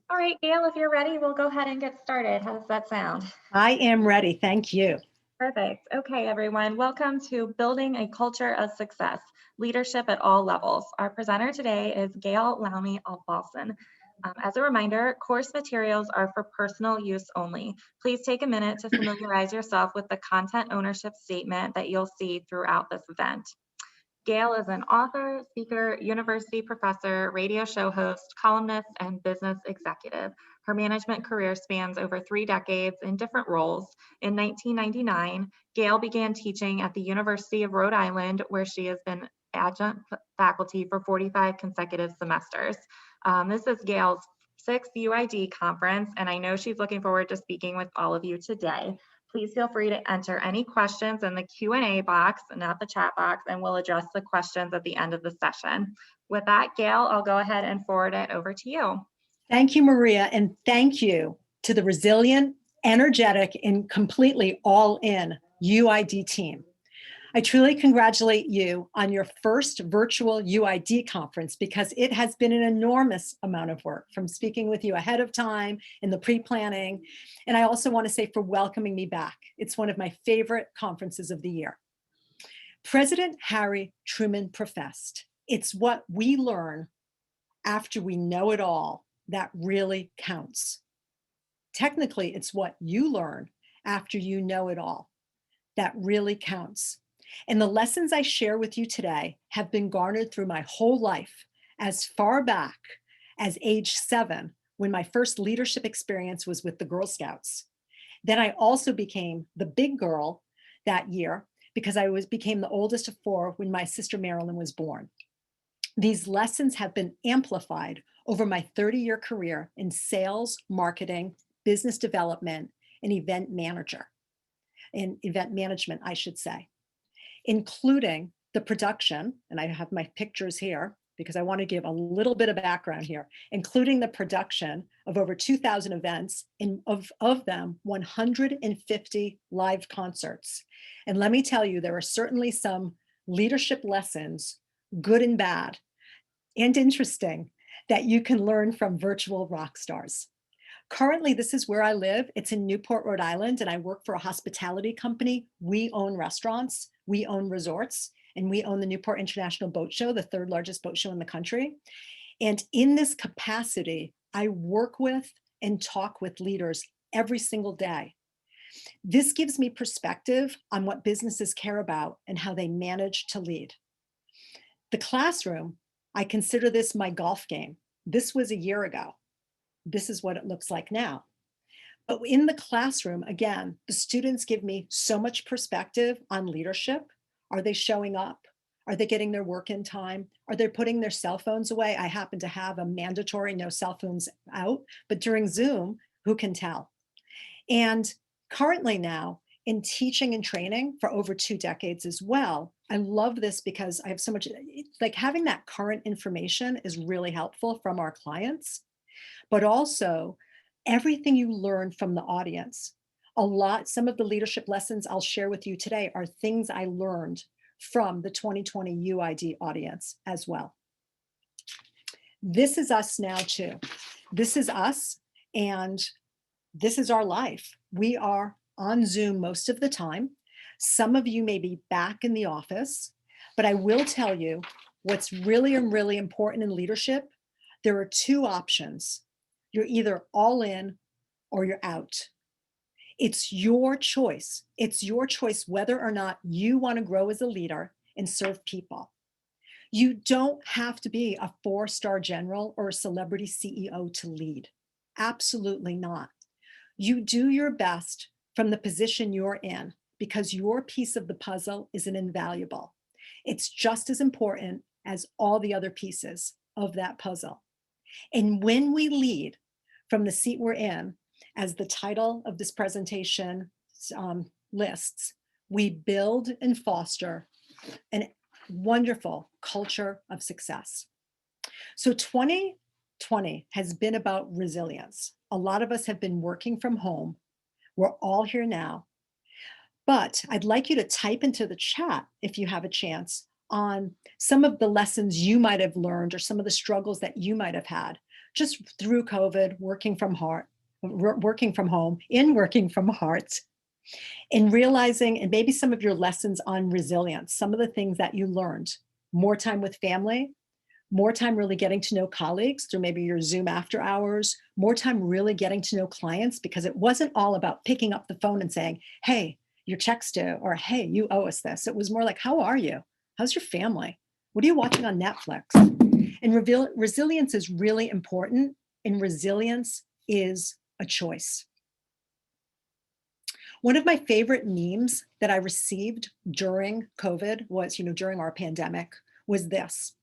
All right, Gail, if you're ready, we'll go ahead and get started. How does that sound? I am ready. Thank you. Perfect. Okay, everyone, welcome to Building a Culture of Success, Leadership at All Levels. Our presenter today is Gail Alofsin. As a reminder, course materials are for personal use only. Please take a minute to familiarize yourself with the content ownership statement that you'll see throughout this event. Gail is an author, speaker, university professor, radio show host, columnist, and business executive. Her management career spans over 3 decades in different roles. In 1999, Gail began teaching at the University of Rhode Island, where she has been adjunct faculty for 45 consecutive semesters. This is Gail's sixth UID conference, and I know she's looking forward to speaking with all of you today. Please feel free to enter any questions in the Q&A box, not the chat box, and we'll address the questions at the end of the session. With that, Gail, I'll go ahead and forward it over to you. Thank you, Maria, and thank you to the resilient, energetic, and completely all-in UID team. I truly congratulate you on your first virtual UID conference because it has been an enormous amount of work from speaking with you ahead of time in the pre-planning. And I also want to say for welcoming me back. It's one of my favorite conferences of the year. President Harry Truman professed, "It's what we learn after we know it all that really counts." Technically, it's what you learn after you know it all that really counts. And the lessons I share with you today have been garnered through my whole life, as far back as age 7, when my first leadership experience was with the Girl Scouts. Then I also became the big girl that year because I became the oldest of 4 when my sister Marilyn was born. These lessons have been amplified over my 30-year career in sales, marketing, business development, and event management, I should say, including the production, and I have my pictures here because I want to give a little bit of background here, including the production of over 2,000 events, and of them, 150 live concerts. And let me tell you, there are certainly some leadership lessons, good and bad, and interesting, that you can learn from virtual rock stars. Currently, this is where I live. It's in Newport, Rhode Island, and I work for a hospitality company. We own restaurants, we own resorts, and we own the Newport International Boat Show, the 3rd largest boat show in the country. And in this capacity, I work with and talk with leaders every single day. This gives me perspective on what businesses care about and how they manage to lead. The classroom, I consider this my golf game. This was a year ago. This is what it looks like now. But in the classroom, again, the students give me so much perspective on leadership. Are they showing up? Are they getting their work in time? Are they putting their cell phones away? I happen to have a mandatory no cell phones out, but during Zoom, who can tell? And currently now, in teaching and training for over 2 decades as well, I love this because I have so much, like having that current information is really helpful from our clients, but also everything you learn from the audience. Some of the leadership lessons I'll share with you today are things I learned from the 2020 UID audience as well. This is us now too. This is us, and this is our life. We are on Zoom most of the time. Some of you may be back in the office, but I will tell you what's really important in leadership. There are 2 options. You're either all in or you're out. It's your choice. It's your choice whether or not you want to grow as a leader and serve people. You don't have to be a 4-star general or a celebrity CEO to lead. Absolutely not. You do your best from the position you're in because your piece of the puzzle is invaluable. It's just as important as all the other pieces of that puzzle. And when we lead from the seat we're in, as the title of this presentation lists, we build and foster a wonderful culture of success. So 2020 has been about resilience. A lot of us have been working from home. We're all here now. But I'd like you to type into the chat, if you have a chance, on some of the lessons you might have learned or some of the struggles that you might have had just through COVID, working from home, working from heart, in realizing, and maybe some of your lessons on resilience, some of the things that you learned, more time with family, more time really getting to know colleagues through maybe your Zoom after hours, more time really getting to know clients, because it wasn't all about picking up the phone and saying, hey, your check's due, or hey, you owe us this. It was more like, how are you? How's your family? What are you watching on Netflix? And resilience is really important, and resilience is a choice. One of my favorite memes that I received during COVID was, during our pandemic, was this.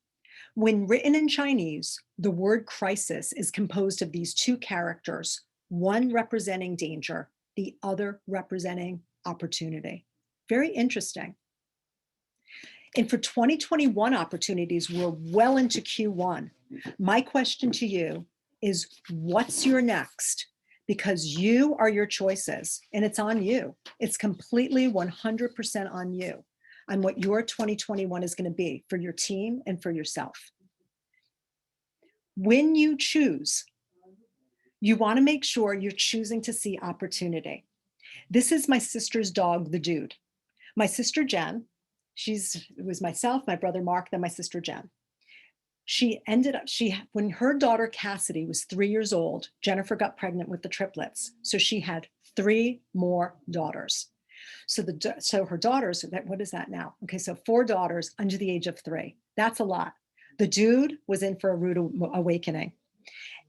When written in Chinese, the word crisis is composed of these two characters, one representing danger, the other representing opportunity. Very interesting. And for 2021 opportunities, we're well into Q1. My question to you is, what's your next? Because you are your choices, and it's on you. It's completely 100% on you, on what your 2021 is going to be for your team and for yourself. When you choose, you want to make sure you're choosing to see opportunity. This is my sister's dog, the Dude. My sister Jen, it was myself, my brother Mark, then my sister Jen. When her daughter Cassidy was 3 years old, Jennifer got pregnant with the triplets. So she had 3 more daughters. So her daughters, what is that now? Okay, so 4 daughters under the age of 3. That's a lot. The Dude was in for a rude awakening.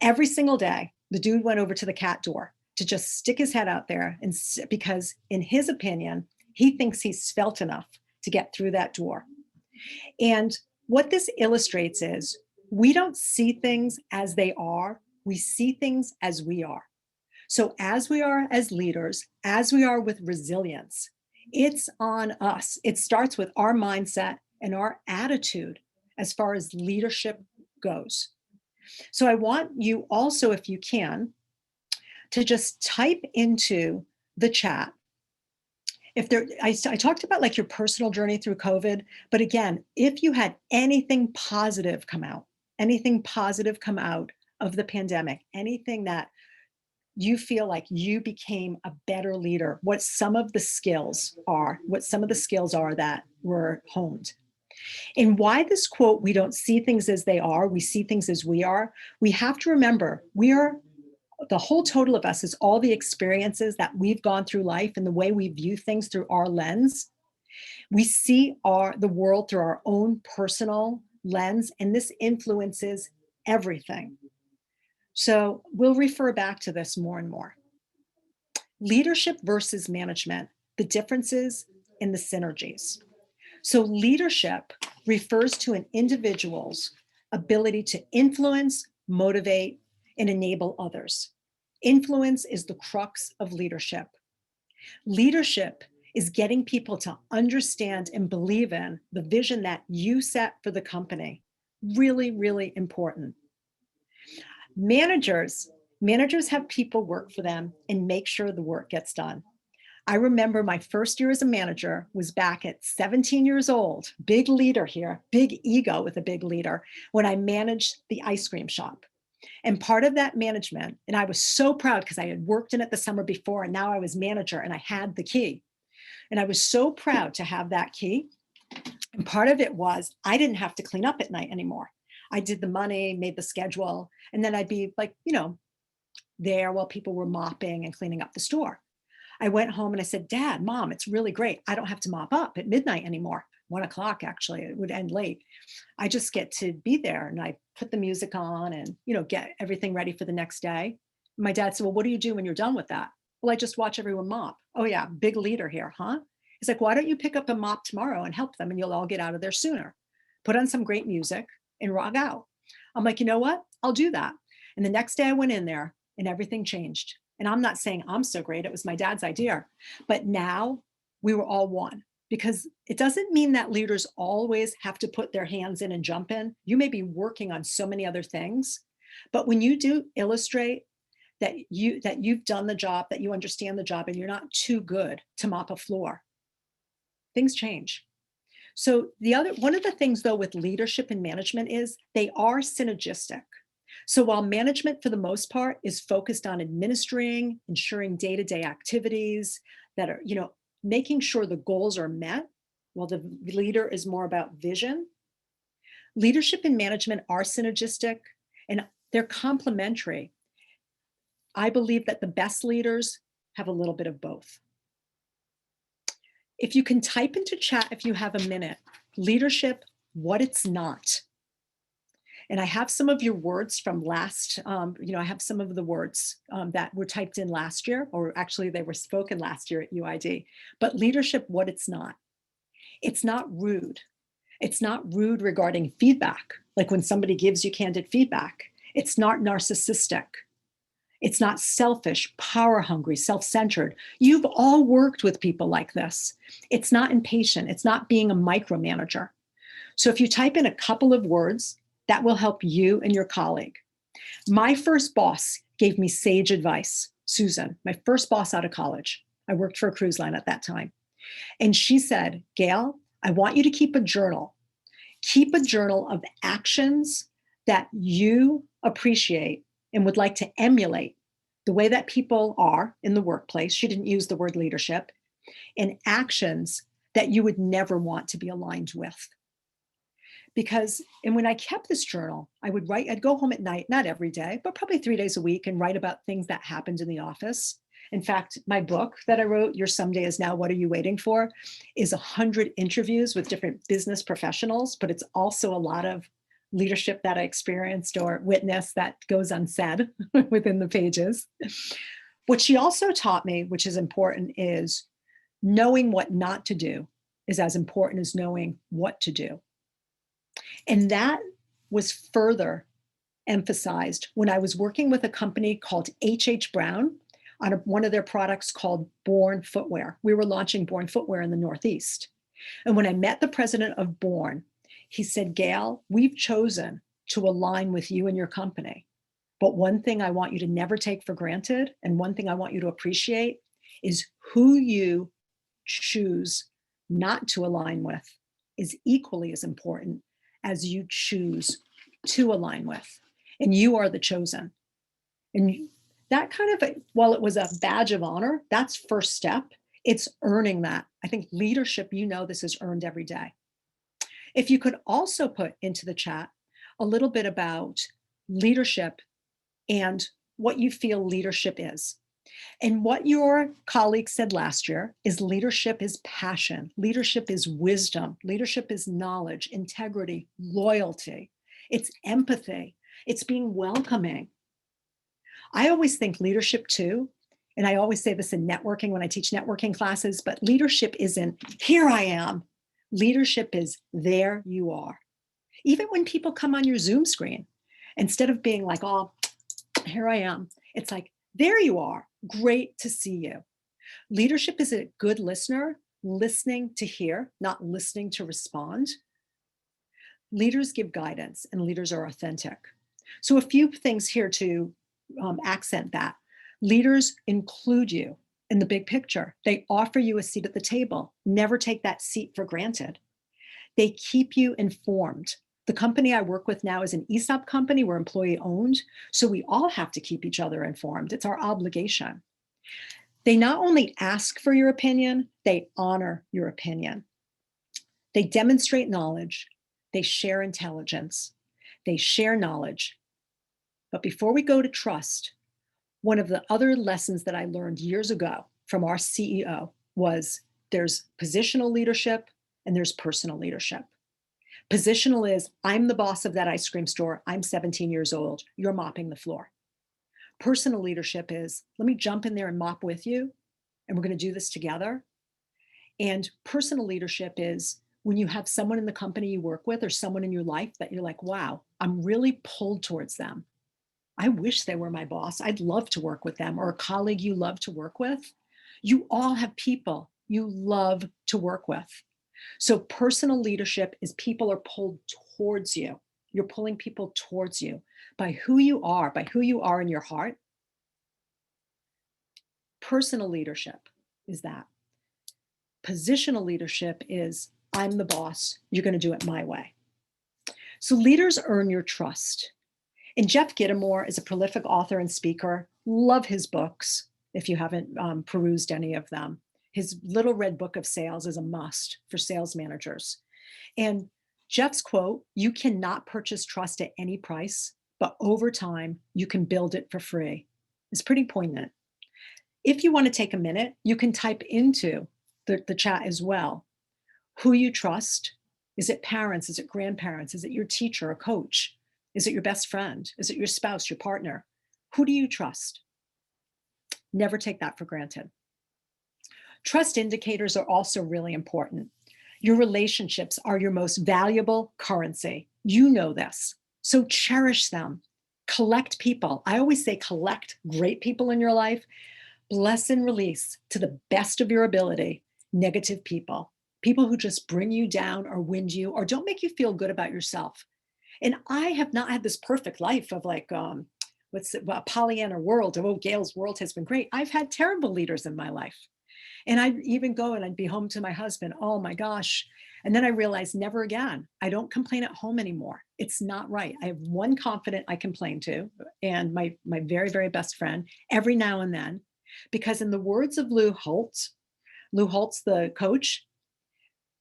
Every single day, the Dude went over to the cat door to just stick his head out there, and because in his opinion, he thinks he's svelte enough to get through that door. And what this illustrates is, we don't see things as they are, we see things as we are. So as we are as leaders, as we are with resilience, it's on us. It starts with our mindset and our attitude as far as leadership goes. So I want you also, if you can, to just type into the chat. I talked about like your personal journey through COVID, but again, if you had anything positive come out of the pandemic, anything that you feel like you became a better leader, what some of the skills are that were honed. And why this quote, we don't see things as they are, we see things as we are, we have to remember the whole total of us is all the experiences that we've gone through life and the way we view things through our lens. We see the world through our own personal lens, and this influences everything. So we'll refer back to this more and more. Leadership versus management, the differences and the synergies. So leadership refers to an individual's ability to influence, motivate, and enable others. Influence is the crux of leadership. Leadership is getting people to understand and believe in the vision that you set for the company. Really, really important. Managers have people work for them and make sure the work gets done. I remember my first year as a manager was back at 17 years old, big leader here, big ego with a big leader, when I managed the ice cream shop. And part of that management, and I was so proud because I had worked in it the summer before, and now I was manager and I had the key. And I was so proud to have that key. And part of it was I didn't have to clean up at night anymore. I did the money, made the schedule, and then I'd be like, there while people were mopping and cleaning up the store. I went home and I said, Dad, Mom, it's really great. I don't have to mop up at midnight anymore. 1 o'clock, actually, it would end late. I just get to be there, and I put the music on and, get everything ready for the next day. My dad said, well, what do you do when you're done with that? Well, I just watch everyone mop. Oh yeah, big leader here, huh? He's like, why don't you pick up a mop tomorrow and help them, and you'll all get out of there sooner. Put on some great music and rock out. I'm like, you know what? I'll do that. And the next day I went in there and everything changed. And I'm not saying I'm so great. It was my dad's idea. But now we were all one, because it doesn't mean that leaders always have to put their hands in and jump in. You may be working on so many other things, but when you do illustrate that you've done the job, that you understand the job, and you're not too good to mop a floor, things change. So one of the things though with leadership and management is they are synergistic. So while management for the most part is focused on administering, ensuring day-to-day activities that are, making sure the goals are met, while the leader is more about vision, leadership and management are synergistic and they're complementary. I believe that the best leaders have a little bit of both. If you can type into chat, if you have a minute, leadership, what it's not. And I have some of your words from last, I have some of the words that were typed in last year, or actually they were spoken last year at UID. But leadership, what it's not. It's not rude. It's not rude regarding feedback, like when somebody gives you candid feedback. It's not narcissistic. It's not selfish, power hungry, self-centered. You've all worked with people like this. It's not impatient. It's not being a micromanager. So if you type in a couple of words, that will help you and your colleague. My first boss gave me sage advice, Susan, my first boss out of college. I worked for a cruise line at that time. And she said, Gail, I want you to keep a journal. Keep a journal of actions that you appreciate and would like to emulate the way that people are in the workplace. She didn't use the word leadership, and actions that you would never want to be aligned with. And when I kept this journal, I would write, I'd go home at night, not every day, but probably 3 days a week, and write about things that happened in the office. In fact, my book that I wrote, Your Someday Is Now, What Are You Waiting For, is 100 interviews with different business professionals, but it's also a lot of leadership that I experienced or witnessed that goes unsaid within the pages. What she also taught me, which is important, is knowing what not to do is as important as knowing what to do. And that was further emphasized when I was working with a company called H.H. Brown on one of their products called Born Footwear. We were launching Born Footwear in the Northeast. And when I met the president of Born, he said, Gail, we've chosen to align with you and your company. But one thing I want you to never take for granted, and one thing I want you to appreciate, is who you choose not to align with is equally as important as you choose to align with. And you are the chosen. And that kind of, while it was a badge of honor, that's first step. It's earning that. I think leadership, this is earned every day. If you could also put into the chat a little bit about leadership and what you feel leadership is. And what your colleague said last year is leadership is passion, leadership is wisdom, leadership is knowledge, integrity, loyalty, it's empathy, it's being welcoming. I always think leadership too, and I always say this in networking when I teach networking classes, but leadership isn't here I am. Leadership is there you are. Even when people come on your Zoom screen, instead of being like, oh, here I am, it's like, there you are. Great to see you. Leadership is a good listener, listening to hear, not listening to respond. Leaders give guidance and leaders are authentic. So a few things here to accent that. Leaders include you in the big picture. They offer you a seat at the table. Never take that seat for granted. They keep you informed. The company I work with now is an ESOP company. We're employee owned. So we all have to keep each other informed. It's our obligation. They not only ask for your opinion, they honor your opinion. They demonstrate knowledge. They share intelligence. They share knowledge. But before we go to trust, one of the other lessons that I learned years ago from our CEO was there's positional leadership and there's personal leadership. Positional is, I'm the boss of that ice cream store. I'm 17 years old. You're mopping the floor. Personal leadership is, let me jump in there and mop with you, and we're going to do this together. And personal leadership is when you have someone in the company you work with or someone in your life that you're like, wow, I'm really pulled towards them. I wish they were my boss. I'd love to work with them, or a colleague you love to work with. You all have people you love to work with. So personal leadership is people are pulled towards you. You're pulling people towards you by who you are in your heart. Personal leadership is that. Positional leadership is, I'm the boss. You're going to do it my way. So leaders earn your trust. And Jeff Gittimore is a prolific author and speaker. Love his books if you haven't perused any of them. His Little Red Book of Sales is a must for sales managers. And Jeff's quote, "You cannot purchase trust at any price, but over time, you can build it for free," is pretty poignant. If you want to take a minute, you can type into the chat as well who you trust. Is it parents? Is it grandparents? Is it your teacher or coach? Is it your best friend? Is it your spouse, your partner? Who do you trust? Never take that for granted. Trust indicators are also really important. Your relationships are your most valuable currency. You know this. So cherish them. Collect people. I always say collect great people in your life. Bless and release to the best of your ability negative people. People who just bring you down or wind you or don't make you feel good about yourself. And I have not had this perfect life of like, a Pollyanna world of, oh, Gail's world has been great. I've had terrible leaders in my life. And I'd even go and I'd be home to my husband. Oh my gosh. And then I realized never again. I don't complain at home anymore. It's not right. I have one confidant I complain to and my very, very best friend every now and then, because in the words of Lou Holtz, the coach,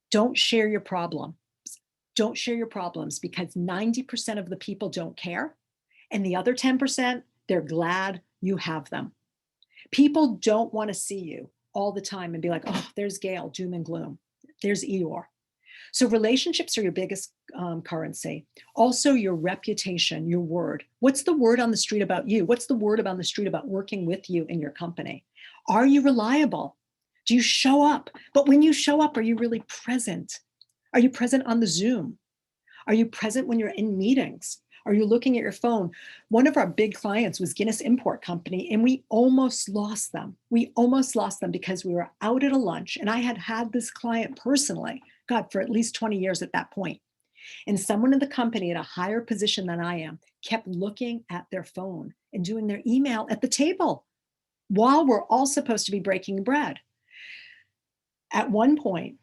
don't share your problem. Don't share your problems because 90% of the people don't care. And the other 10%, they're glad you have them. People don't want to see you all the time and be like, oh, there's Gail, doom and gloom. There's Eeyore. So relationships are your biggest currency. Also your reputation, your word. What's the word on the street about you? What's the word on the street about working with you in your company? Are you reliable? Do you show up? But when you show up, are you really present? Are you present on the Zoom? Are you present when you're in meetings? Are you looking at your phone? One of our big clients was Guinness Import Company, and we almost lost them. We almost lost them because we were out at a lunch, and I had had this client personally, God, for at least 20 years at that point. And someone in the company at a higher position than I am kept looking at their phone and doing their email at the table while we're all supposed to be breaking bread. At one point,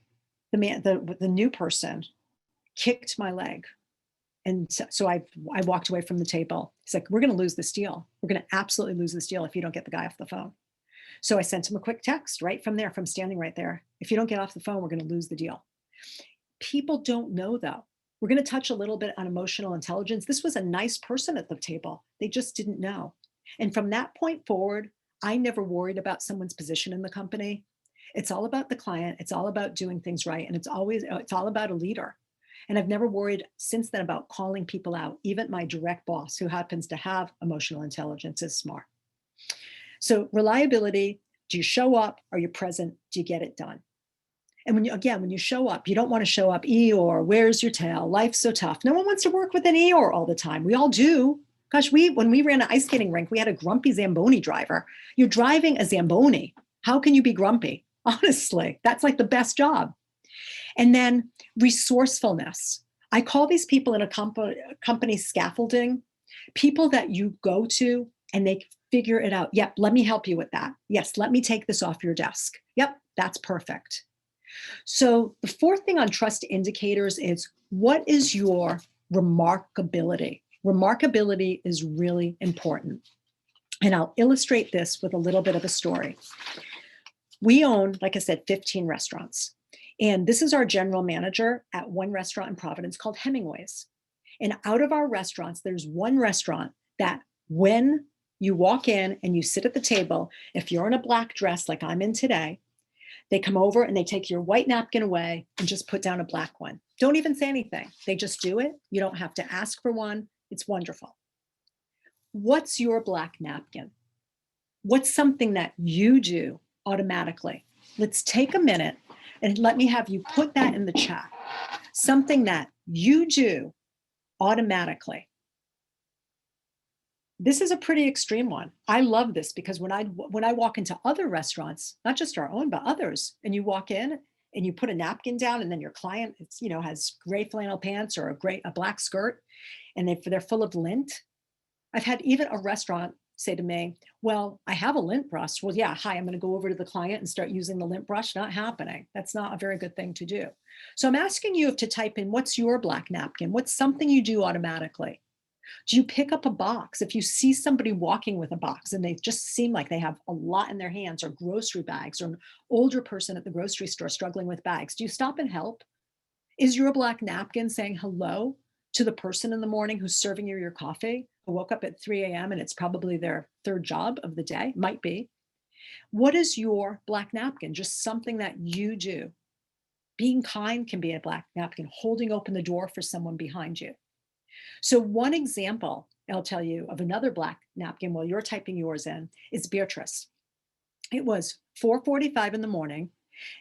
the new person kicked my leg. And so I walked away from the table. He's like, we're going to lose this deal. We're going to absolutely lose this deal if you don't get the guy off the phone. So I sent him a quick text right from there, from standing right there. If you don't get off the phone, we're going to lose the deal. People don't know though. We're going to touch a little bit on emotional intelligence. This was a nice person at the table. They just didn't know. And from that point forward, I never worried about someone's position in the company. It's all about the client. It's all about doing things right. And it's all about a leader. And I've never worried since then about calling people out. Even my direct boss, who happens to have emotional intelligence, is smart. So reliability, do you show up? Are you present? Do you get it done? And when you show up, you don't want to show up, Eeyore, where's your tail? Life's so tough. No one wants to work with an Eeyore all the time. We all do. Gosh, when we ran an ice skating rink, we had a grumpy Zamboni driver. You're driving a Zamboni. How can you be grumpy? Honestly, that's like the best job. And then resourcefulness. I call these people in a company scaffolding, people that you go to and they figure it out. Yep, let me help you with that. Yes, let me take this off your desk. Yep, that's perfect. So the fourth thing on trust indicators is, what is your remarkability? Remarkability is really important. And I'll illustrate this with a little bit of a story. We own, like I said, 15 restaurants. And this is our general manager at one restaurant in Providence called Hemingway's. And out of our restaurants, there's one restaurant that when you walk in and you sit at the table, if you're in a black dress like I'm in today, they come over and they take your white napkin away and just put down a black one. Don't even say anything. They just do it. You don't have to ask for one. It's wonderful. What's your black napkin? What's something that you do automatically? Let's take a minute and let me have you put that in the chat. Something that you do automatically. This is a pretty extreme one. I love this because when I walk into other restaurants, not just our own, but others, and you walk in and you put a napkin down and then your client, has gray flannel pants or a black skirt and they're full of lint. I've had even a restaurant say to me, well, I have a lint brush. Well, yeah, hi, I'm going to go over to the client and start using the lint brush. Not happening. That's not a very good thing to do. So I'm asking you to type in, what's your black napkin? What's something you do automatically? Do you pick up a box? If you see somebody walking with a box and they just seem like they have a lot in their hands, or grocery bags, or an older person at the grocery store struggling with bags, do you stop and help? Is your black napkin saying hello to the person in the morning who's serving you your coffee, who woke up at 3 a.m. and it's probably their third job of the day? Might be. What is your black napkin? Just something that you do. Being kind can be a black napkin, holding open the door for someone behind you. So one example I'll tell you of another black napkin while you're typing yours in is Beatrice. It was 4:45 in the morning,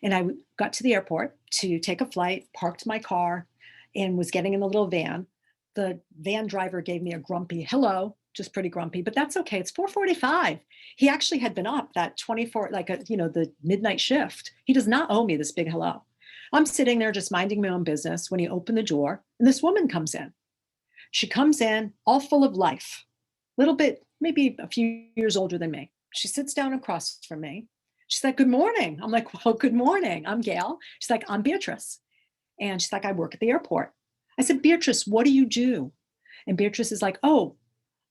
and I got to the airport to take a flight, parked my car, and was getting in the little van. The van driver gave me a grumpy hello, just pretty grumpy, but that's okay. It's 4:45. He actually had been up that 24, like the midnight shift. He does not owe me this big hello. I'm sitting there just minding my own business when he opened the door, and this woman comes in. She comes in all full of life, little bit, maybe a few years older than me. She sits down across from me. She's like, "Good morning." I'm like, "Well, good morning. I'm Gail." She's like, "I'm Beatrice." And she's like, "I work at the airport." I said, "Beatrice, what do you do?" And Beatrice is like, "Oh,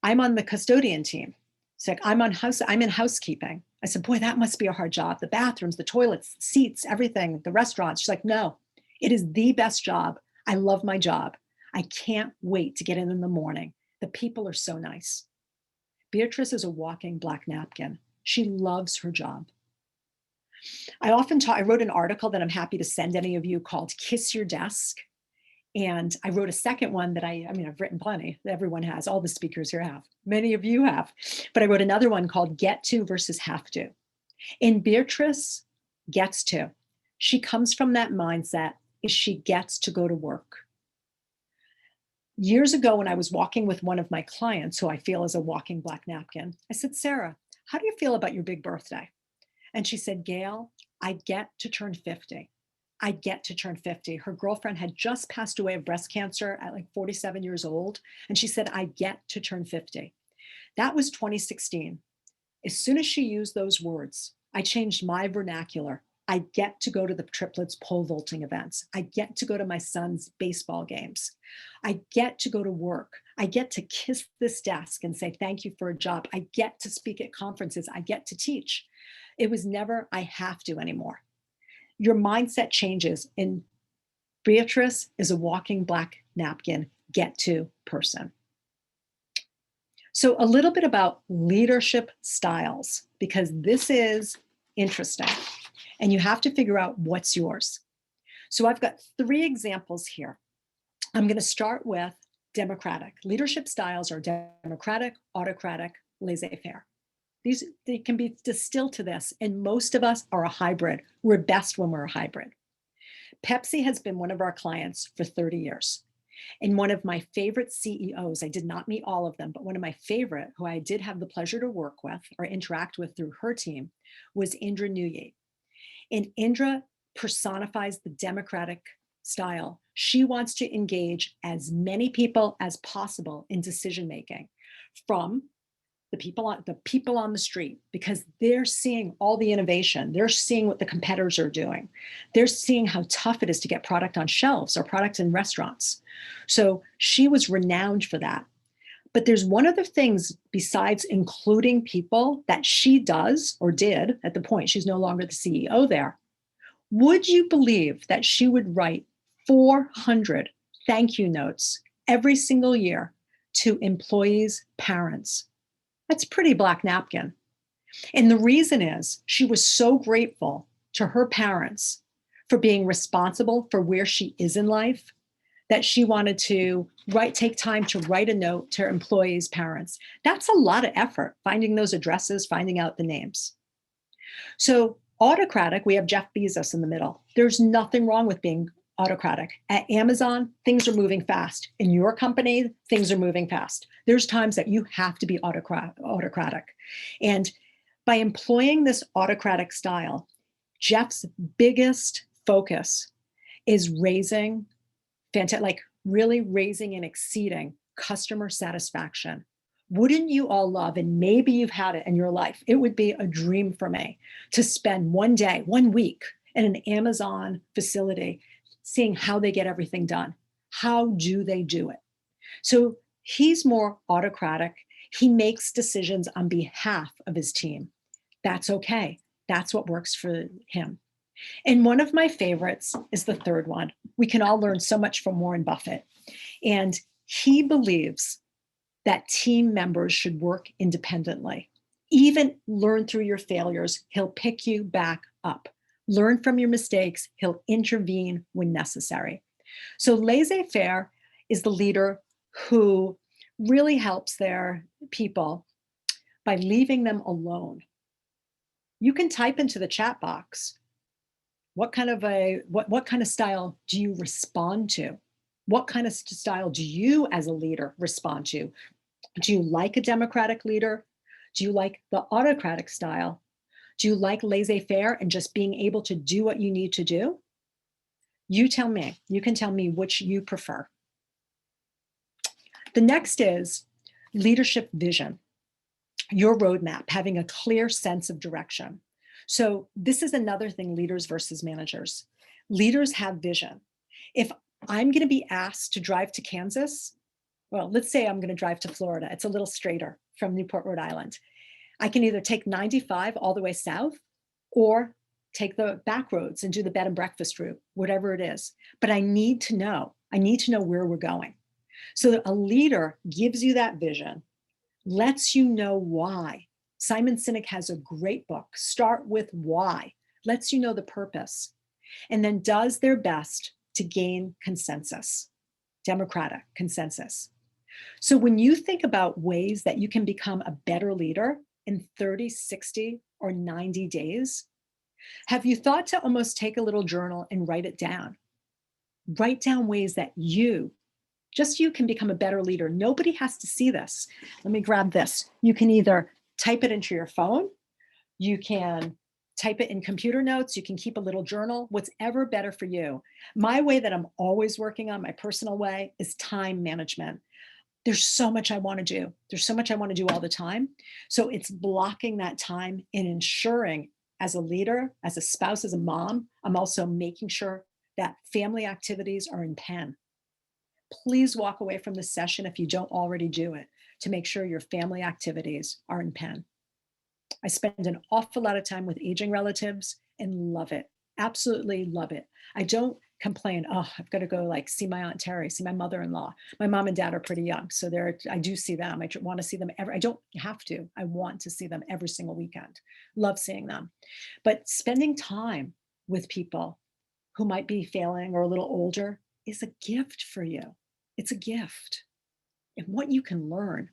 I'm on the custodian team." She's like, I'm in housekeeping." I said, "Boy, that must be a hard job. The bathrooms, the toilets, seats, everything, the restaurants." She's like, "No, it is the best job. I love my job. I can't wait to get in the morning. The people are so nice." Beatrice is a walking black napkin. She loves her job. I wrote an article that I'm happy to send any of you called Kiss Your Desk. And I wrote a second one that I've written plenty. Everyone has, all the speakers here have, many of you have. But I wrote another one called Get To versus Have To. And Beatrice gets to. She comes from that mindset is she gets to go to work. Years ago, when I was walking with one of my clients, who I feel is a walking black napkin, I said, "Sarah, how do you feel about your big birthday?" And she said, "Gail, I get to turn 50. I get to turn 50. Her girlfriend had just passed away of breast cancer at like 47 years old. And she said, "I get to turn 50. That was 2016. As soon as she used those words, I changed my vernacular. I get to go to the triplets pole vaulting events. I get to go to my son's baseball games. I get to go to work. I get to kiss this desk and say, thank you for a job. I get to speak at conferences. I get to teach." It was never, "I have to" anymore. Your mindset changes, and Beatrice is a walking black napkin, get to person. So a little bit about leadership styles, because this is interesting and you have to figure out what's yours. So I've got 3 examples here. I'm going to start with democratic. Leadership styles are democratic, autocratic, laissez-faire. They can be distilled to this, and most of us are a hybrid. We're best when we're a hybrid. Pepsi has been one of our clients for 30 years. And one of my favorite CEOs, I did not meet all of them, but one of my favorite, who I did have the pleasure to work with or interact with through her team, was Indra Nooyi. And Indra personifies the democratic style. She wants to engage as many people as possible in decision making, from the people on the street, because they're seeing all the innovation. They're seeing what the competitors are doing. They're seeing how tough it is to get product on shelves or product in restaurants. So she was renowned for that. But there's one other things besides including people that she does, or did at the point, she's no longer the CEO there. Would you believe that she would write 400 thank you notes every single year to employees' parents? That's pretty black napkin. And the reason is she was so grateful to her parents for being responsible for where she is in life that she wanted to take time to write a note to her employees' parents. That's a lot of effort, finding those addresses, finding out the names. So autocratic, we have Jeff Bezos in the middle. There's nothing wrong with being autocratic. At Amazon, things are moving fast. In your company, things are moving fast. There's times that you have to be autocratic. And by employing this autocratic style, Jeff's biggest focus is really raising and exceeding customer satisfaction. Wouldn't you all love, and maybe you've had it in your life, it would be a dream for me to spend one day, 1 week in an Amazon facility, seeing how they get everything done. How do they do it? So He's more autocratic. He makes decisions on behalf of his team. That's okay. That's what works for him. And one of my favorites is the third one. We can all learn so much from Warren Buffett. And he believes that team members should work independently. Even learn through your failures, he'll pick you back up. Learn from your mistakes, he'll intervene when necessary. So laissez-faire is the leader who really helps their people by leaving them alone. You can type into the chat box, what kind of style do you respond to? What kind of style do you as a leader respond to? Do you like a democratic leader? Do you like the autocratic style? Do you like laissez-faire and just being able to do what you need to do? You tell me. You can tell me which you prefer. The next is leadership vision, your roadmap, having a clear sense of direction. So this is another thing, leaders versus managers. Leaders have vision. If I'm going to be asked to drive to Kansas, well, let's say I'm going to drive to Florida. It's a little straighter from Newport, Rhode Island. I can either take 95 all the way south or take the back roads and do the bed and breakfast route, whatever it is. But I need to know where we're going. So that a leader gives you that vision, lets you know why. Simon Sinek has a great book, Start with Why, lets you know the purpose, and then does their best to gain consensus, democratic consensus. So when you think about ways that you can become a better leader in 30, 60, or 90 days, have you thought to almost take a little journal and write it down? Write down ways that just you can become a better leader. Nobody has to see this. Let me grab this. You can either type it into your phone, you can type it in computer notes, you can keep a little journal, whatever better for you. My way that I'm always working on, my personal way, is time management. There's so much I want to do. There's so much I want to do all the time. So it's blocking that time and ensuring, as a leader, as a spouse, as a mom, I'm also making sure that family activities are in pen. Please walk away from this session if you don't already do it, to make sure your family activities are in pen. I spend an awful lot of time with aging relatives and love it. Absolutely love it. I don't complain, oh, I've got to go like see my Aunt Terry, see my mother-in-law. My mom and dad are pretty young, so I do see them. I want to see them I don't have to. I want to see them every single weekend. Love seeing them. But spending time with people who might be failing or a little older is a gift for you. It's a gift and what you can learn.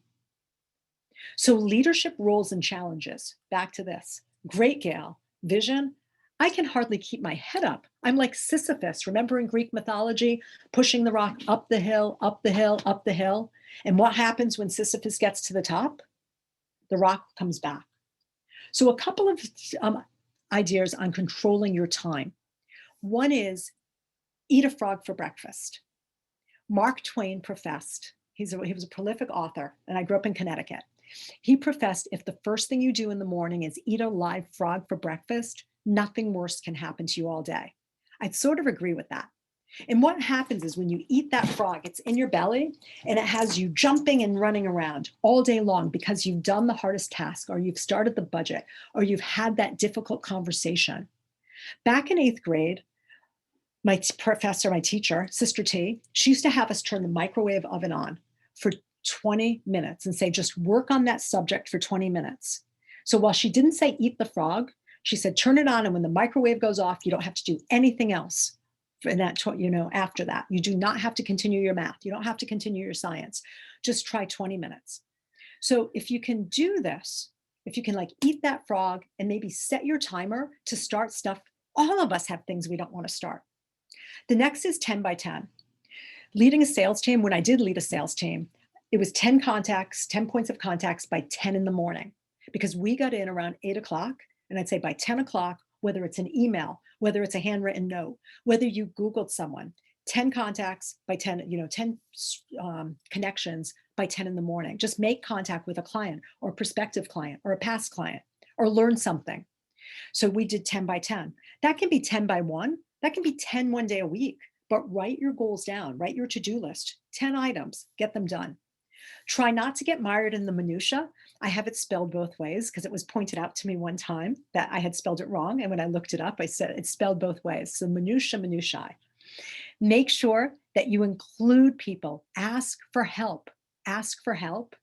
So leadership roles and challenges, back to this. Great, Gail. Vision, I can hardly keep my head up. I'm like Sisyphus, remember in Greek mythology, pushing the rock up the hill, up the hill, up the hill. And what happens when Sisyphus gets to the top? The rock comes back. So a couple of ideas on controlling your time. One is eat a frog for breakfast. Mark Twain professed, he was a prolific author, and I grew up in Connecticut. He professed if the first thing you do in the morning is eat a live frog for breakfast, nothing worse can happen to you all day. I'd sort of agree with that. And what happens is when you eat that frog, it's in your belly and it has you jumping and running around all day long because you've done the hardest task, or you've started the budget, or you've had that difficult conversation. Back in 8th grade, my professor, my teacher, Sister T, she used to have us turn the microwave oven on for 20 minutes and say, just work on that subject for 20 minutes. So while she didn't say eat the frog, she said, turn it on. And when the microwave goes off, you don't have to do anything else. And that, after that, you do not have to continue your math. You don't have to continue your science. Just try 20 minutes. So if you can do this, if you can like eat that frog and maybe set your timer to start stuff, all of us have things we don't want to start. The next is 10 by 10. Leading a sales team, when I did lead a sales team, it was 10 contacts, 10 points of contacts by 10 in the morning, because we got in around 8 o'clock. And I'd say by 10 o'clock, whether it's an email, whether it's a handwritten note, whether you Googled someone, 10 contacts by 10, 10 connections by 10 in the morning. Just make contact with a client or a prospective client or a past client, or learn something. So we did 10 by 10. That can be 10 by 1. That can be 10 one day a week. But write your goals down, write your to-do list, 10 items, get them done. Try not to get mired in the minutia. I have it spelled both ways because it was pointed out to me one time that I had spelled it wrong. And when I looked it up, I said it's spelled both ways. So minutia, minutiae. Make sure that you include people. Ask for help. Ask for help.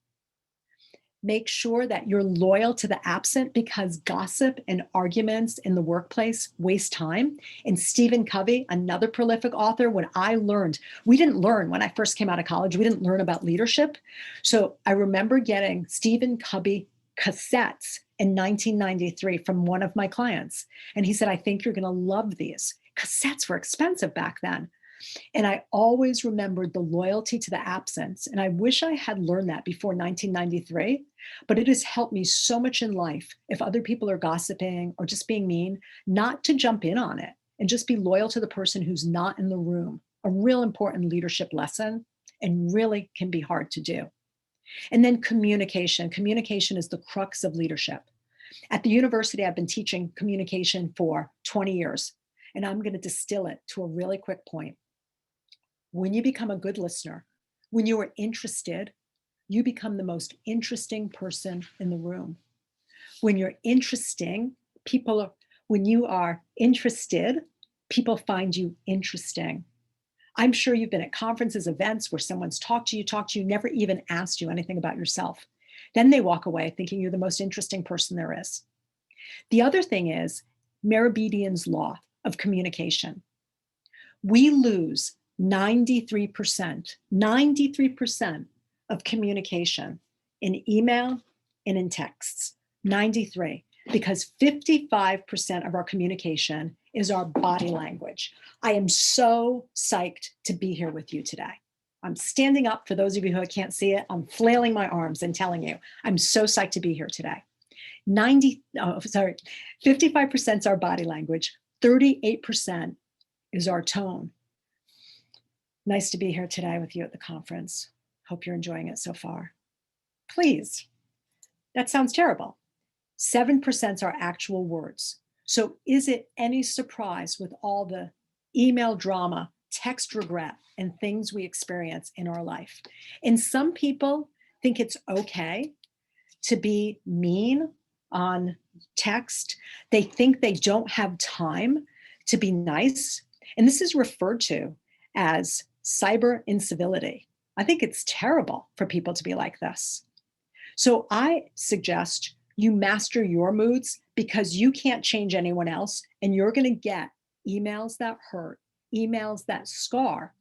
Make sure that you're loyal to the absent because gossip and arguments in the workplace waste time. And Stephen Covey, another prolific author, when I learned, we didn't learn when I first came out of college, we didn't learn about leadership. So I remember getting Stephen Covey cassettes in 1993 from one of my clients. And he said, I think you're going to love these. Cassettes were expensive back then. And I always remembered the loyalty to the absence. And I wish I had learned that before 1993, but it has helped me so much in life. If other people are gossiping or just being mean, not to jump in on it and just be loyal to the person who's not in the room. A real important leadership lesson and really can be hard to do. And then communication. Communication is the crux of leadership. At the university, I've been teaching communication for 20 years, and I'm going to distill it to a really quick point. When you become a good listener, when you are interested, you become the most interesting person in the room. When you're interesting, when you are interested, people find you interesting. I'm sure you've been at conferences, events where someone's talked to you, never even asked you anything about yourself. Then they walk away thinking you're the most interesting person there is. The other thing is Mehrabian's law of communication. We lose 93% of communication in email and in texts. 93, because 55% of our communication is our body language. I am so psyched to be here with you today. I'm standing up for those of you who can't see it. I'm flailing my arms and telling you, I'm so psyched to be here today. 55% is our body language. 38% is our tone. Nice to be here today with you at the conference. Hope you're enjoying it so far. Please, that sounds terrible. 7% are actual words. So is it any surprise with all the email drama, text regret, and things we experience in our life? And some people think it's okay to be mean on text. They think they don't have time to be nice. And this is referred to as cyber incivility. I think it's terrible for people to be like this. So I suggest you master your moods because you can't change anyone else, and you're going to get emails that hurt, emails that scar,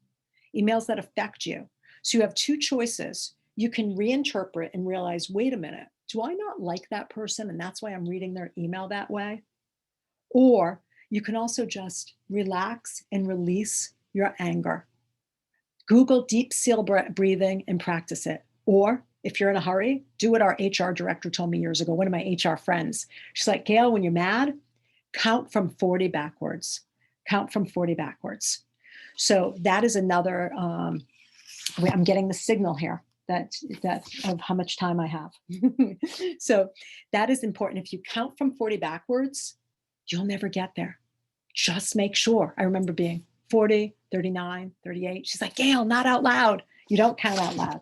emails that affect you. So you have two choices. You can reinterpret and realize, wait a minute, do I not like that person? And that's why I'm reading their email that way. Or you can also just relax and release your anger. Google deep seal breathing and practice it. Or if you're in a hurry, do what our HR director told me years ago, one of my HR friends. She's like, Gail, when you're mad, count from 40 backwards. Count from 40 backwards. So that is another, I'm getting the signal here that of how much time I have. So that is important. If you count from 40 backwards, you'll never get there. Just make sure. I remember being 40, 39, 38. She's like, Gail, not out loud. You don't count out loud.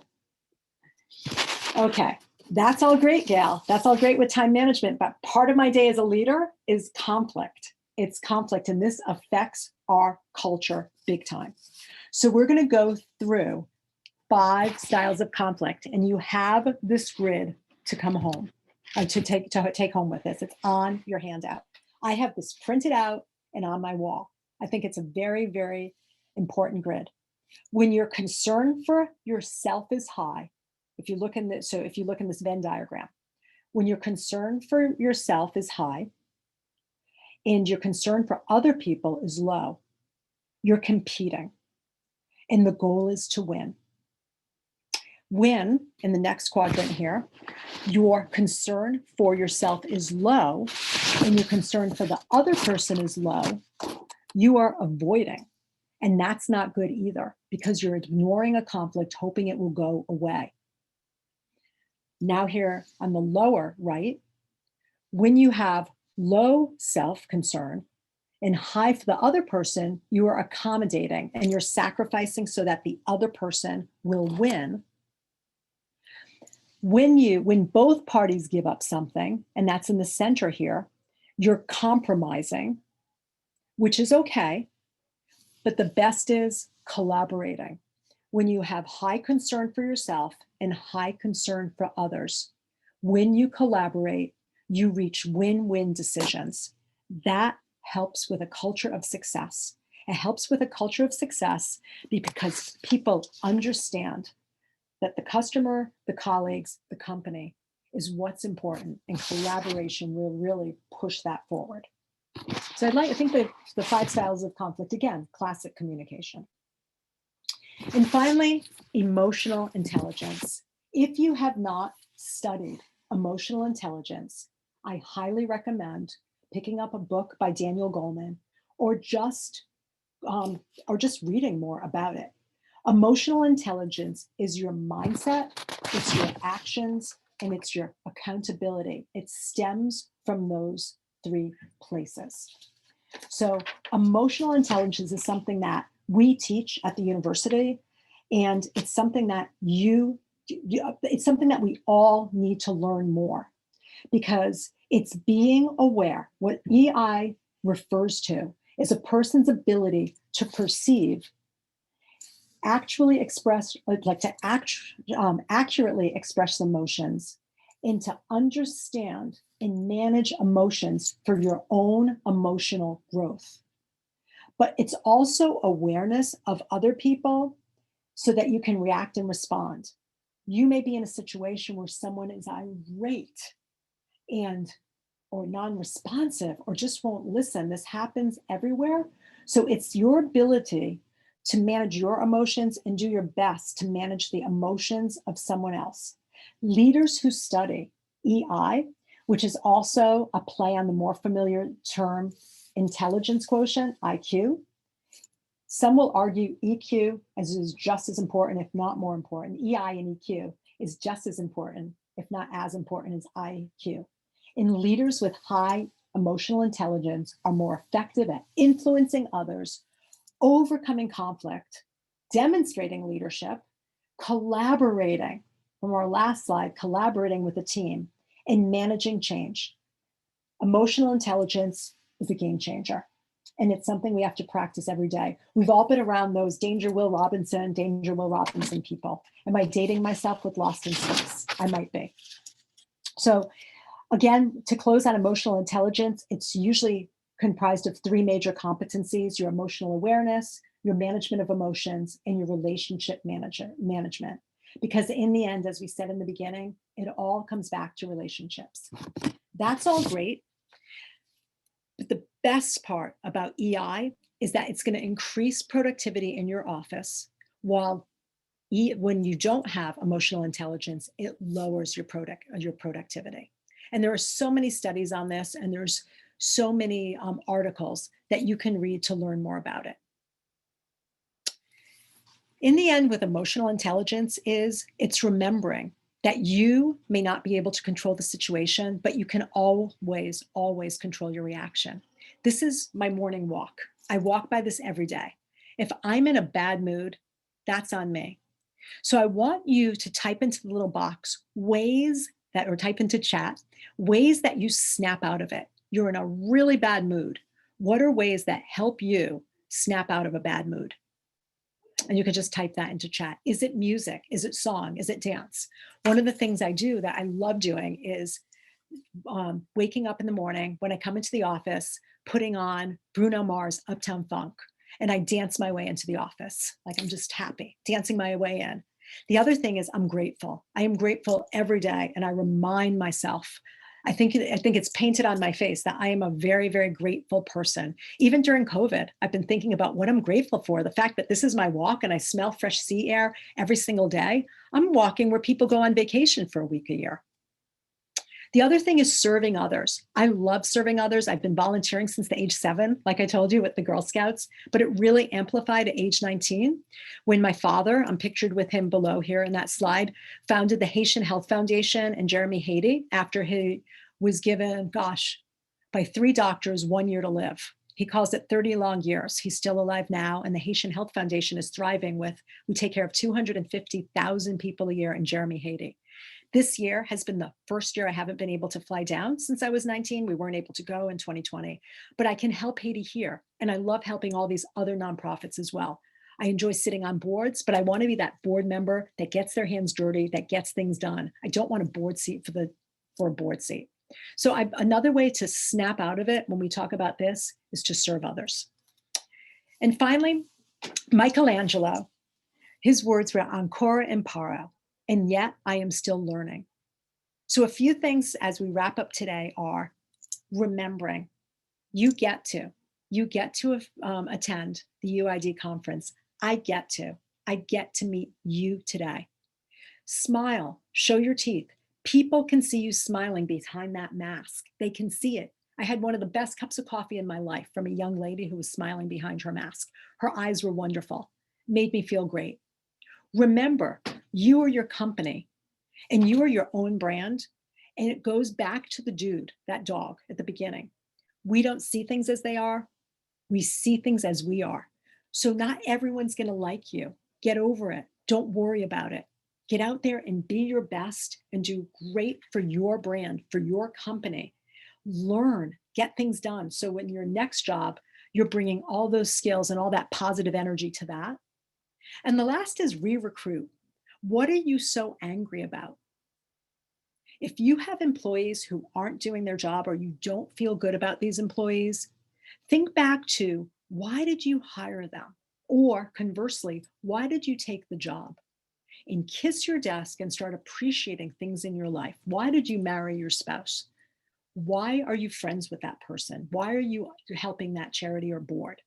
Okay, that's all great, Gail. That's all great with time management. But part of my day as a leader is conflict. It's conflict, and this affects our culture big time. So we're going to go through 5 styles of conflict, and you have this grid to come home, to take home with this. It's on your handout. I have this printed out and on my wall. I think it's a very, very important grid. When your concern for yourself is high, if you look in this Venn diagram, when your concern for yourself is high and your concern for other people is low, you're competing. And the goal is to win. When, in the next quadrant here, your concern for yourself is low and your concern for the other person is low, you are avoiding. And that's not good either, because you're ignoring a conflict, hoping it will go away. Now here on the lower right, when you have low self-concern and high for the other person, you are accommodating and you're sacrificing so that the other person will win. When both parties give up something, and that's in the center here, you're compromising, which is okay, but the best is collaborating. When you have high concern for yourself and high concern for others, when you collaborate, you reach win-win decisions. That helps with a culture of success. It helps with a culture of success because people understand that the customer, the colleagues, the company is what's important, and collaboration will really push that forward. So I think the 5 styles of conflict, again, classic communication. And finally, emotional intelligence. If you have not studied emotional intelligence, I highly recommend picking up a book by Daniel Goleman, or just reading more about it. Emotional intelligence is your mindset, it's your actions, and it's your accountability. It stems from those 3 places. So emotional intelligence is something that we teach at the university, and it's something that it's something that we all need to learn more, because it's being aware. What EI refers to is a person's ability to perceive, actually express, accurately express emotions, and to understand and manage emotions for your own emotional growth. But it's also awareness of other people so that you can react and respond. You may be in a situation where someone is irate and or non-responsive or just won't listen. This happens everywhere. So it's your ability to manage your emotions and do your best to manage the emotions of someone else. Leaders who study EI, which is also a play on the more familiar term intelligence quotient, IQ. Some will argue EQ is just as important, if not more important. EI and EQ is just as important, if not as important as IQ. And leaders with high emotional intelligence are more effective at influencing others, overcoming conflict, demonstrating leadership, collaborating, from our last slide, collaborating with a team, and managing change. Emotional intelligence is a game changer, and it's something we have to practice every day. We've all been around those Danger Will Robinson people. Am I dating myself with Lost in Space? I might be. So again, to close on emotional intelligence, it's usually comprised of 3 major competencies: your emotional awareness, your management of emotions, and your relationship management. Because in the end, as we said in the beginning, it all comes back to relationships. That's all great. But the best part about EI is that it's going to increase productivity in your office, while when you don't have emotional intelligence, it lowers your productivity. And there are so many studies on this, and there's so many articles that you can read to learn more about it. In the end, with emotional intelligence it's remembering that you may not be able to control the situation, but you can always, always control your reaction. This is my morning walk. I walk by this every day. If I'm in a bad mood, that's on me. So I want you to type into the little box or type into chat, ways that you snap out of it. You're in a really bad mood. What are ways that help you snap out of a bad mood? And you can just type that into chat. Is it music? Is it song? Is it dance? One of the things I do that I love doing is waking up in the morning when I come into the office, putting on Bruno Mars' Uptown Funk, and I dance my way into the office. Like, I'm just happy, dancing my way in. The other thing is I'm grateful. I am grateful every day, and I remind myself. I think it's painted on my face that I am a very, very grateful person. Even during COVID, I've been thinking about what I'm grateful for. The fact that this is my walk and I smell fresh sea air every single day. I'm walking where people go on vacation for a week a year. The other thing is serving others. I love serving others. I've been volunteering since the age 7, like I told you, with the Girl Scouts, but it really amplified at age 19 when my father, I'm pictured with him below here in that slide, founded the Haitian Health Foundation in Jeremy, Haiti, after he was given, by 3 doctors 1 year to live. He calls it 30 long years. He's still alive now, and the Haitian Health Foundation is thriving we take care of 250,000 people a year in Jeremy, Haiti. This year has been the first year I haven't been able to fly down since I was 19. We weren't able to go in 2020, but I can help Haiti here. And I love helping all these other nonprofits as well. I enjoy sitting on boards, but I want to be that board member that gets their hands dirty, that gets things done. I don't want a board seat for a board seat. So another way to snap out of it when we talk about this is to serve others. And finally, Michelangelo, his words were ancora imparo, and yet I am still learning. So a few things as we wrap up today are remembering you get to attend the UID conference. I get to meet you today. Smile, show your teeth. People can see you smiling behind that mask. They can see it. I had one of the best cups of coffee in my life from a young lady who was smiling behind her mask. Her eyes were wonderful, made me feel great. Remember, you are your company and you are your own brand. And it goes back to the dude, that dog at the beginning. We don't see things as they are. We see things as we are. So not everyone's going to like you. Get over it. Don't worry about it. Get out there and be your best and do great for your brand, for your company. Learn, get things done. So in your next job, you're bringing all those skills and all that positive energy to that. And the last is re-recruit. What are you so angry about? If you have employees who aren't doing their job or you don't feel good about these employees, think back to why did you hire them? Or conversely, why did you take the job? And kiss your desk and start appreciating things in your life. Why did you marry your spouse? Why are you friends with that person? Why are you helping that charity or board?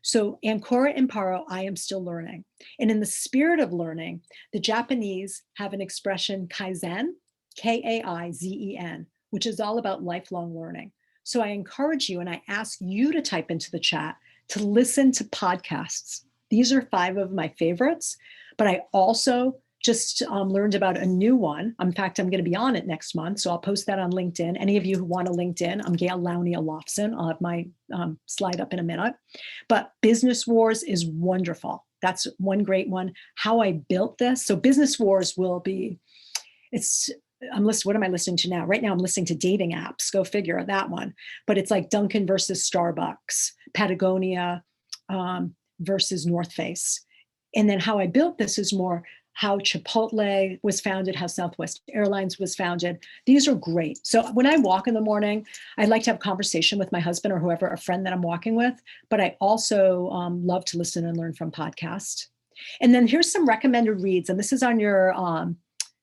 So ancora imparo, I am still learning. And in the spirit of learning, the Japanese have an expression kaizen, Kaizen, which is all about lifelong learning. So I encourage you and I ask you to type into the chat to listen to podcasts. These are 5 of my favorites, but I also just learned about a new one. In fact, I'm going to be on it next month, so I'll post that on LinkedIn. Any of you who want a LinkedIn, I'm Gail Alofsin. I'll have my slide up in a minute. But Business Wars is wonderful. That's one great one. How I built this. So Business Wars will be, what am I listening to now? Right now I'm listening to dating apps. Go figure that one. But it's like Dunkin' versus Starbucks, Patagonia versus North Face. And then how I built this is more how Chipotle was founded, how Southwest Airlines was founded. These are great. So when I walk in the morning, I like to have a conversation with my husband or whoever, a friend that I'm walking with, but I also love to listen and learn from podcasts. And then here's some recommended reads, and this is on your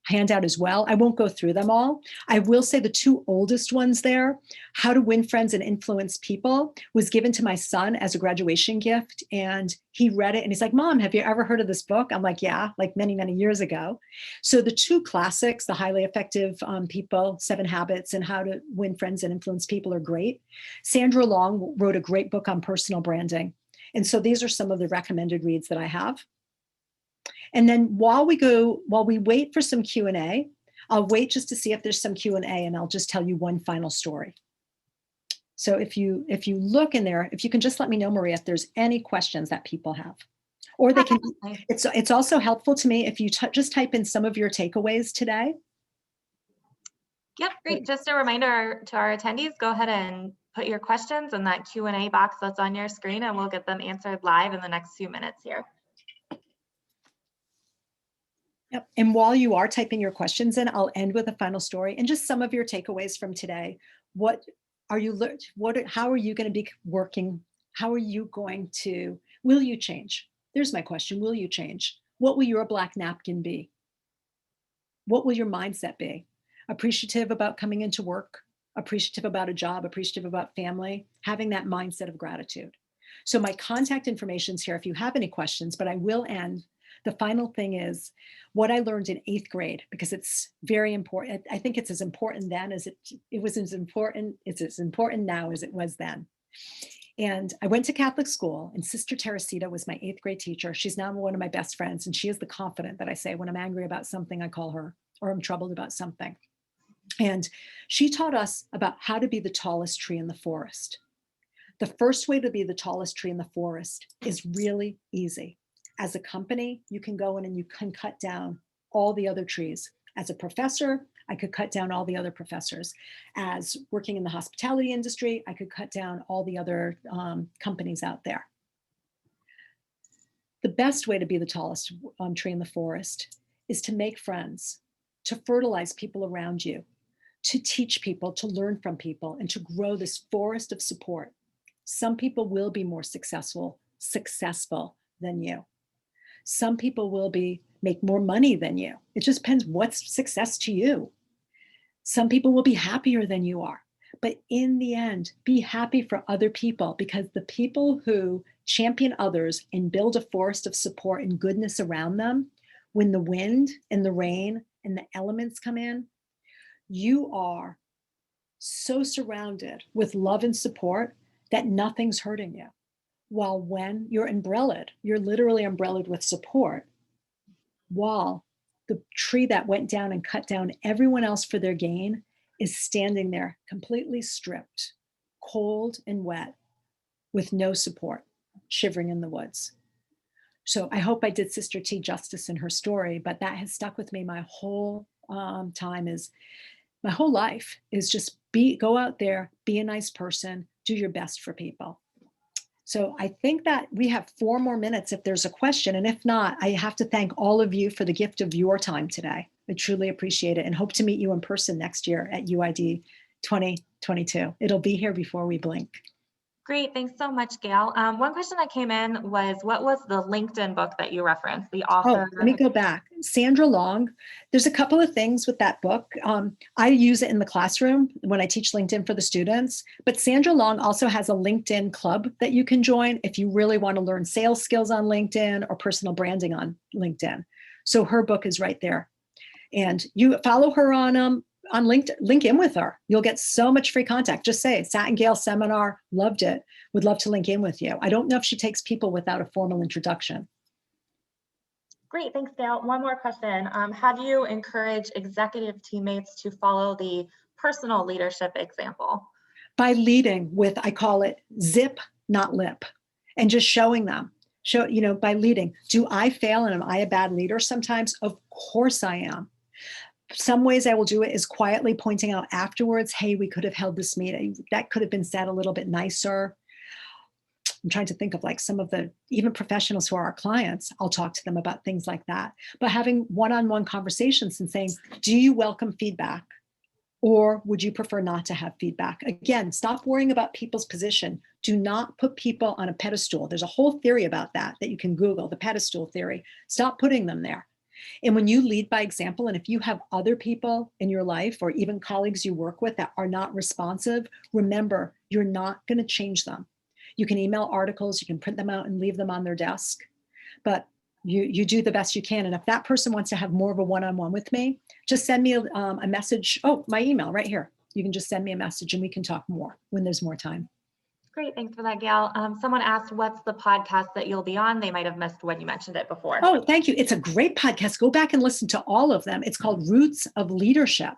handout as well. I won't go through them all. I will say the 2 oldest ones there, How to Win Friends and Influence People, was given to my son as a graduation gift. And he read it and he's like, Mom, have you ever heard of this book? I'm like, yeah, like many, many years ago. So the 2 classics, The Highly Effective People, 7 Habits, and How to Win Friends and Influence People are great. Sandra Long wrote a great book on personal branding. And so these are some of the recommended reads that I have. And then while we wait for some Q&A, I'll wait just to see if there's some Q&A and I'll just tell you one final story. So if you look in there, if you can just let me know, Maria, if there's any questions that people have. Or they can, it's also helpful to me if you just type in some of your takeaways today. Yep, great. Just a reminder to our attendees, go ahead and put your questions in that Q&A box that's on your screen and we'll get them answered live in the next few minutes here. Yep. And while you are typing your questions in, I'll end with a final story and just some of your takeaways from today. How are you going to be working? Will you change? There's my question. Will you change? What will your black napkin be? What will your mindset be? Appreciative about coming into work, appreciative about a job, appreciative about family, having that mindset of gratitude. So my contact information is here if you have any questions, but I will end. The final thing is what I learned in 8th grade, because it's very important. I think it's as important then as it's as important now as it was then. And I went to Catholic school and Sister Teresita was my 8th grade teacher. She's now one of my best friends. And she is the confidant that I say when I'm angry about something, I call her, or I'm troubled about something. And she taught us about how to be the tallest tree in the forest. The first way to be the tallest tree in the forest is really easy. As a company, you can go in and you can cut down all the other trees. As a professor, I could cut down all the other professors. As working in the hospitality industry, I could cut down all the other companies out there. The best way to be the tallest tree in the forest is to make friends, to fertilize people around you, to teach people, to learn from people, and to grow this forest of support. Some people will be more successful than you. Some people will make more money than you. It just depends what's success to you. Some people will be happier than you are. But in the end, be happy for other people, because the people who champion others and build a forest of support and goodness around them, when the wind and the rain and the elements come in, you are so surrounded with love and support that nothing's hurting you. While when you're umbrellaed, you're literally umbrellaed with support, while the tree that went down and cut down everyone else for their gain is standing there completely stripped, cold and wet, with no support, shivering in the woods. So I hope I did Sister T justice in her story, but that has stuck with me my whole my whole life is just go out there, be a nice person, do your best for people. So I think that we have 4 more minutes if there's a question. And if not, I have to thank all of you for the gift of your time today. I truly appreciate it and hope to meet you in person next year at UID 2022. It'll be here before we blink. Great, thanks so much, Gail. One question that came in was, what was the LinkedIn book that you referenced, the author? Oh, let me go back. Sandra Long. There's a couple of things with that book. I use it in the classroom when I teach LinkedIn for the students, but Sandra Long also has a LinkedIn club that you can join if you really want to learn sales skills on LinkedIn or personal branding on LinkedIn. So her book is right there. And you follow her on LinkedIn, link in with her. You'll get so much free contact. Just say, sat in Gail's seminar, loved it, would love to link in with you. I don't know if she takes people without a formal introduction. Great, thanks, Gail. One more question. How do you encourage executive teammates to follow the personal leadership example? By leading with, I call it zip, not lip, and just showing them. By leading. Do I fail and am I a bad leader sometimes? Of course I am. Some ways I will do it is quietly pointing out afterwards, hey, we could have held this meeting. That could have been said a little bit nicer. I'm trying to think of like some of the, even professionals who are our clients, I'll talk to them about things like that. But having one-on-one conversations and saying, do you welcome feedback? Or would you prefer not to have feedback? Again, stop worrying about people's position. Do not put people on a pedestal. There's a whole theory about that you can Google, the pedestal theory. Stop putting them there. And when you lead by example, and if you have other people in your life or even colleagues you work with that are not responsive, remember, you're not going to change them. You can email articles, you can print them out and leave them on their desk, but you do the best you can. And if that person wants to have more of a one-on-one with me, just send me a message. Oh, my email right here. You can just send me a message and we can talk more when there's more time. Great, thanks for that, Gail. Someone asked, what's the podcast that you'll be on? They might have missed when you mentioned it before. Oh, thank you. It's a great podcast. Go back and listen to all of them. It's called Roots of Leadership.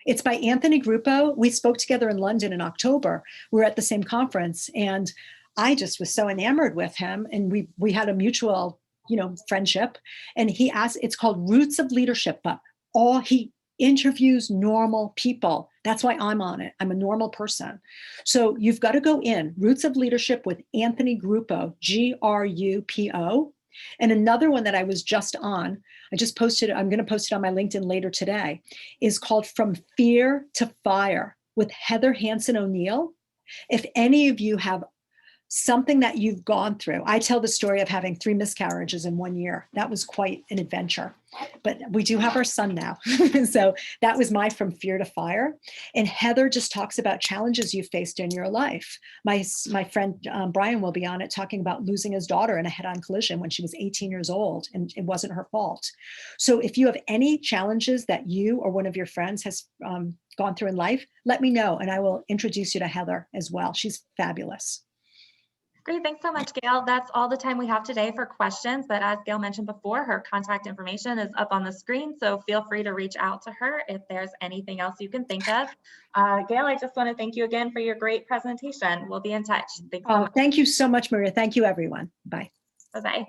It's by Anthony Gruppo. We spoke together in London in October. We were at the same conference and I just was so enamored with him, and we had a mutual, friendship. And he asked, it's called Roots of Leadership, but he interviews normal people. That's why I'm on it. I'm a normal person. So you've got to go in Roots of Leadership with Anthony Gruppo, Gruppo. And another one that I was just on, I just posted, I'm going to post it on my LinkedIn later today, is called From Fear to Fire with Heather Hansen O'Neill. If any of you have something that you've gone through. I tell the story of having 3 miscarriages in 1 year. That was quite an adventure, but we do have our son now. So that was my From Fear to Fire. And Heather just talks about challenges you faced in your life. My friend Brian will be on it talking about losing his daughter in a head-on collision when she was 18 years old and it wasn't her fault. So if you have any challenges that you or one of your friends has gone through in life, let me know and I will introduce you to Heather as well. She's fabulous. Great, thanks so much, Gail. That's all the time we have today for questions, but as Gail mentioned before, her contact information is up on the screen, so feel free to reach out to her if there's anything else you can think of. Gail, I just want to thank you again for your great presentation. We'll be in touch. Thanks so much. Thank you so much, Maria. Thank you, everyone. Bye. Bye-bye.